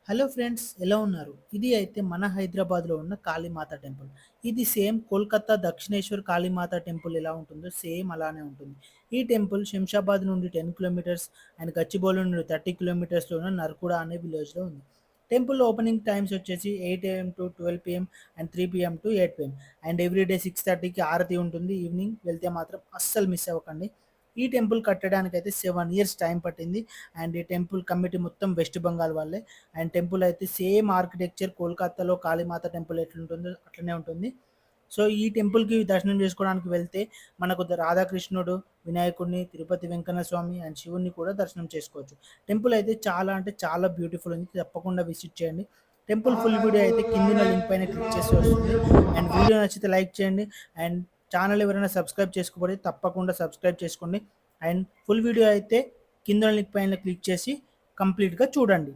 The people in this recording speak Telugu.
హలో ఫ్రెండ్స్, ఎలా ఉన్నారు? ఇది అయితే మన హైదరాబాద్‌లో ఉన్న కాళీమాత టెంపుల్. ఇది సేమ్ కోల్కతా దక్షిణేశ్వర్ కాళీమాత టెంపుల్ ఎలా ఉంటుందో సేమ్ అలానే ఉంటుంది. ఈ టెంపుల్ శంషాబాద్ నుండి 10 కిలోమీటర్స్ అండ్ గచ్చిబౌలి నుండి 30 కిలోమీటర్స్‌లో ఉన్న నర్కుడా అనే విలేజ్‌లో ఉంది. టెంపుల్ ఓపెనింగ్ టైమ్స్ వచ్చేసి 8 AM to 12 PM and 3 PM to 8 PM. And every day 6:30కి హారతి ఉంటుంది. ఈవినింగ్ వెళ్తే మాత్రం అస్సలు మిస్ అవ్వకండి. ఈ టెంపుల్ కట్టడానికైతే 7 ఇయర్స్ టైం పట్టింది. అండ్ ఈ టెంపుల్ కమిటీ మొత్తం వెస్ట్ బెంగాల్ వాళ్ళే. అండ్ టెంపుల్ అయితే సేమ్ ఆర్కిటెక్చర్ కోల్కతాలో కాళీమాత టెంపుల్ ఎట్లుంటుందో అట్లనే ఉంటుంది. సో ఈ టెంపుల్‌కి దర్శనం చేసుకోవడానికి వెళ్తే మనకు రాధాకృష్ణుడు, వినాయకుడిని, తిరుపతి వెంకన్న స్వామి అండ్ శివుడిని కూడా దర్శనం చేసుకోవచ్చు. టెంపుల్ అయితే చాలా అంటే చాలా బ్యూటిఫుల్ ఉంది. తప్పకుండా విజిట్ చేయండి. టెంపుల్ ఫుల్ వీడియో అయితే కిందున్న లింక్ పైన క్లిక్ చేస్తే వస్తుంది. అండ్ వీడియో నచ్చితే లైక్ చేయండి. అండ్ ఛానల్ ఎవరైనా సబ్స్క్రైబ్ చేసుకోకపోతే తప్పకుండా సబ్స్క్రైబ్ చేసుకోండి. అండ్ ఫుల్ వీడియో అయితే కింద లింక్ పైన క్లిక్ చేసి కంప్లీట్‌గా చూడండి.